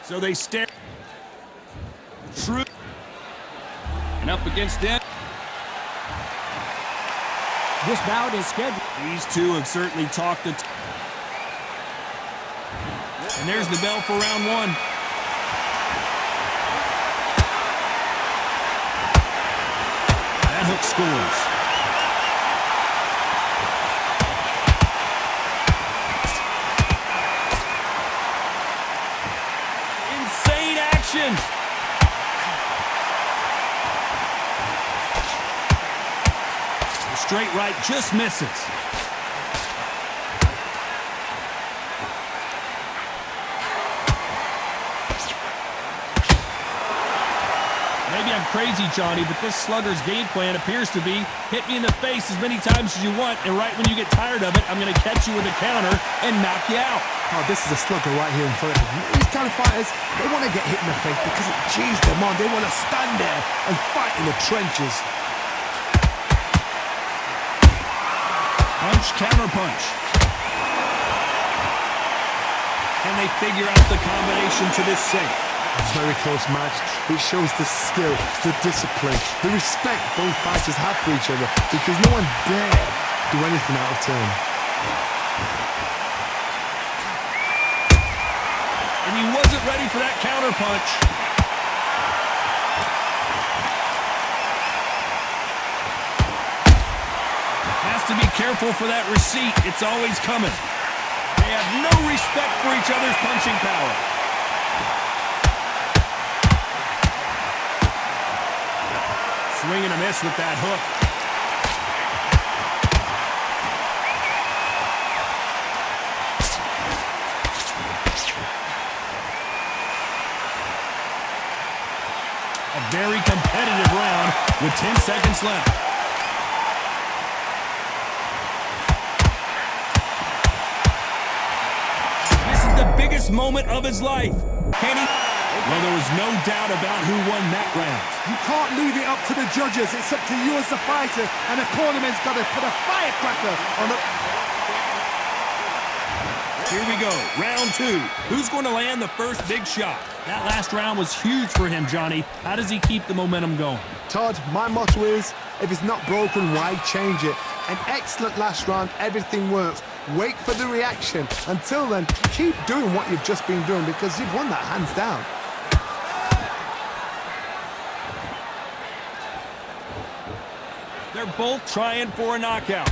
So they stare. True. And up against them. This bout is scheduled. These two have certainly talked the and there's the bell for round one. That hook scores. Insane action. The straight right just misses. Maybe I'm crazy, Johnny, but this slugger's game plan appears to be hit me in the face as many times as you want, and right when you get tired of it, I'm going to catch you with a counter and knock you out. Oh, this is a slugger right here in front of him. These kind of fighters, they want to get hit in the face because it cheese them on. They want to stand there and fight in the trenches. Punch, counter punch. Can they figure out the combination to this safe? It's a very close match. It shows the skill, the discipline, the respect both fighters have for each other because no one dare do anything out of turn. And he wasn't ready for that counter punch. Has to be careful for that receipt. It's always coming. They have no respect for each other's punching power. Swing and a miss with that hook. A very competitive round with 10 seconds left. This is the biggest moment of his life. Can he? Well, there was no doubt about who won that round. You can't leave it up to the judges. It's up to you as the fighter, and the tournament's got to put a firecracker on the... Here we go, round two. Who's going to land the first big shot? That last round was huge for him, Johnny. How does he keep the momentum going? Todd, my motto is, if it's not broken, why change it? An excellent last round, everything works. Wait for the reaction. Until then, keep doing what you've just been doing because you've won that hands down. They're both trying for a knockout.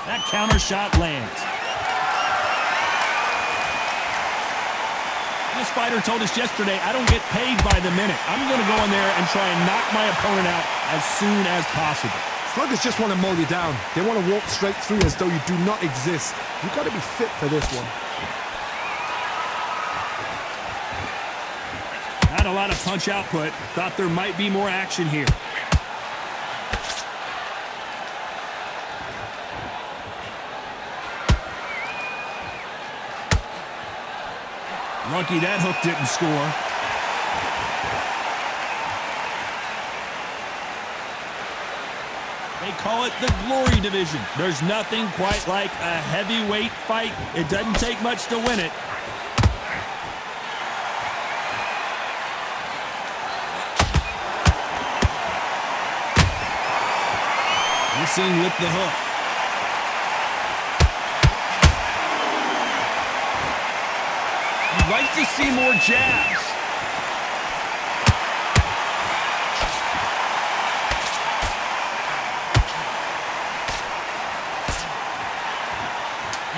That counter shot lands. This fighter told us yesterday, I don't get paid by the minute. I'm going to go in there and try and knock my opponent out as soon as possible. Sluggers just want to mow you down. They want to walk straight through as though you do not exist. You've got to be fit for this one. Not a lot of punch output. Thought there might be more action here. Lucky that hook didn't score. They call it the Glory Division. There's nothing quite like a heavyweight fight. It doesn't take much to win it. Missing with the hook. You'd like to see more jabs.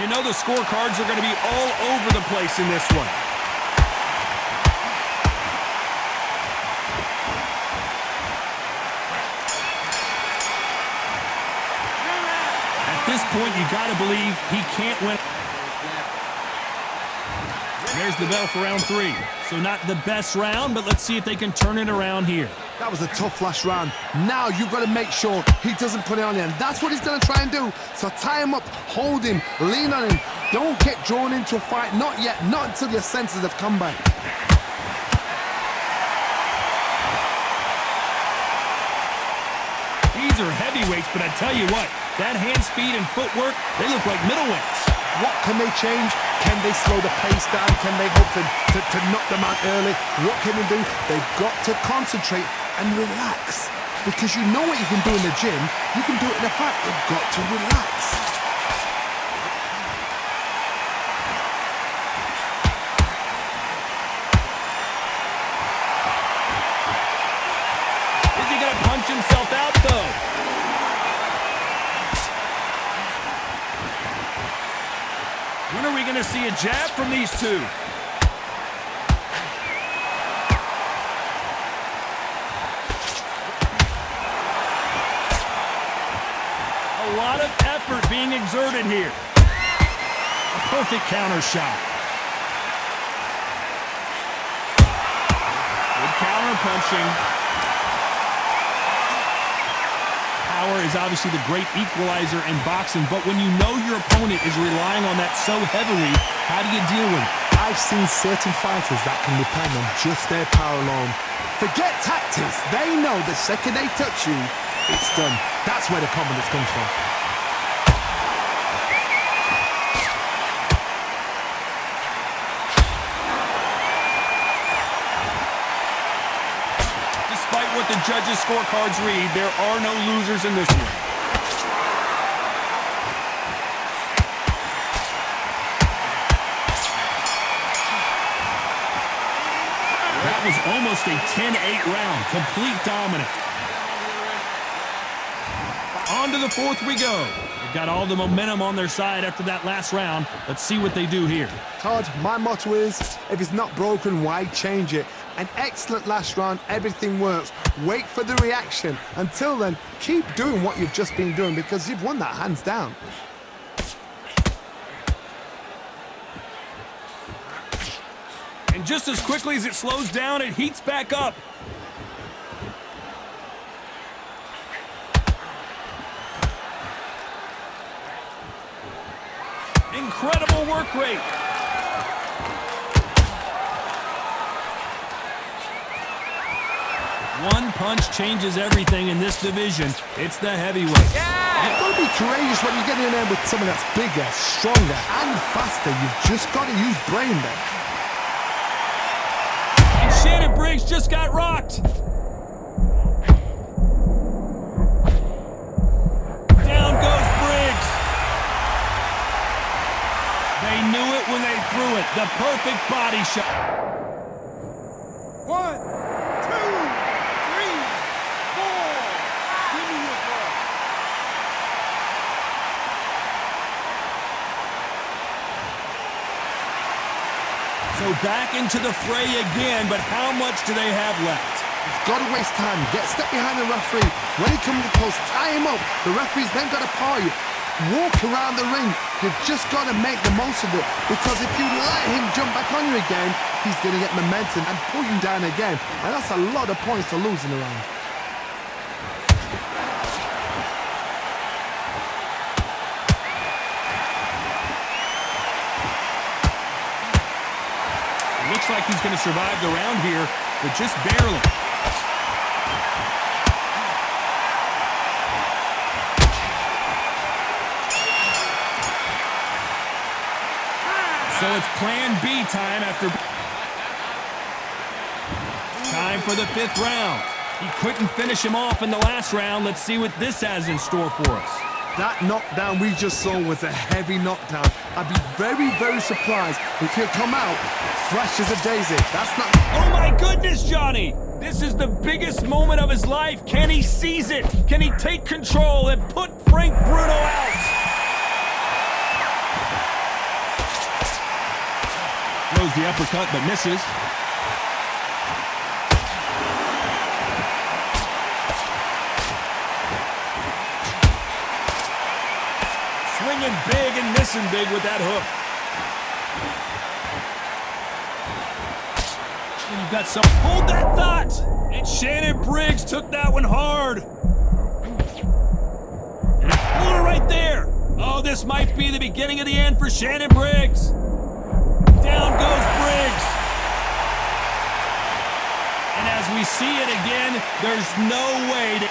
You know the scorecards are going to be all over the place in this one. At this point, you got to believe he can't win. There's the bell for round three. So not the best round, but let's see if they can turn it around here. That was a tough last round. Now you've got to make sure he doesn't put it on you. And that's what he's going to try and do. So tie him up, hold him, lean on him. Don't get drawn into a fight. Not yet. Not until your senses have come back. He's These are heavyweights, but I tell you what, that hand speed and footwork, they look like middleweights. What can they change? Can they slow the pace down? Can they hope to knock them out early? What can they do? They've got to concentrate and relax. Because you know what you can do in the gym, you can do it in a fight. You've got to relax. Is he going to punch himself out, though? When are we going to see a jab from these two? A lot of effort being exerted here. A perfect counter shot. Good counter punching. Power is obviously the great equalizer in boxing, but when you know your opponent is relying on that so heavily, how do you deal with it? I've seen certain fighters that can depend on just their power alone. Forget tactics. They know the second they touch you, it's done. That's where the confidence comes from. Despite what the judges' scorecards read, there are no losers in this one. That was almost a 10-8 round. Complete dominance. On to the fourth we go. They've got all the momentum on their side after that last round. Let's see what they do here. Todd, my motto is, if it's not broken, why change it? An excellent last round, everything works. Wait for the reaction. Until then, keep doing what you've just been doing because you've won that hands down. And just as quickly as it slows down, it heats back up. Incredible work rate. One punch changes everything in this division. It's the heavyweight. You've got to be courageous when you get in there with someone that's bigger, stronger, and faster. You've just got to use brain there. And Shannon Briggs just got rocked. Down goes Briggs. They knew it when they threw it. The perfect body shot. 1, 2, 3, 4. Give me your breath. So back into the fray again, but how much do they have left? You've got to waste time. Get step behind the referee. When he comes close, tie him up. The referee's then got to paw you. Walk around the ring. You've just got to make the most of it. Because if you let him jump back on you again, he's going to get momentum and pull you down again. And that's a lot of points to lose in the round. It looks like he's going to survive the round here, but just barely. So it's plan B time after... Time for the fifth round. He couldn't finish him off in the last round. Let's see what this has in store for us. That knockdown we just saw was a heavy knockdown. I'd be very, very surprised if he'll come out fresh as a daisy. That's not... Oh my goodness, Johnny! This is the biggest moment of his life. Can he seize it? Can he take control and put Frank Bruno out? Throws the uppercut, but misses. Swinging big and missing big with that hook. And you've got some... Hold that thought! And Shannon Briggs took that one hard. And he pulled it right there. Oh, this might be the beginning of the end for Shannon Briggs. Down goes Briggs. And as we see it again, there's no way to...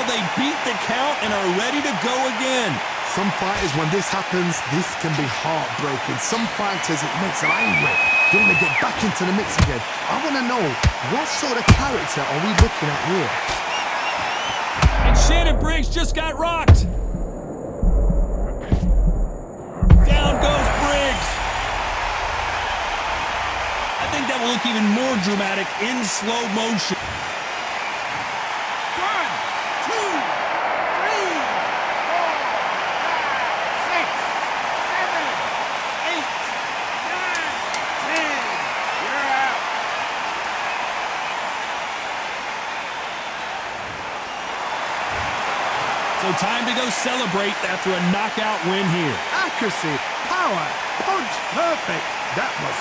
Well, they beat the count and are ready to go again. Some fighters, when this happens, this can be heartbreaking. Some fighters, it makes them angry. They want to get back into the mix again. I want to know, what sort of character are we looking at here? And Shannon Briggs just got rocked. Down goes Briggs. I think that will look even more dramatic in slow motion. 1, 2, 3, 4, 5, 6, 7, 8, 9, 10. You're out. So time to go celebrate after a knockout win here. Accuracy, power, punch, perfect. That was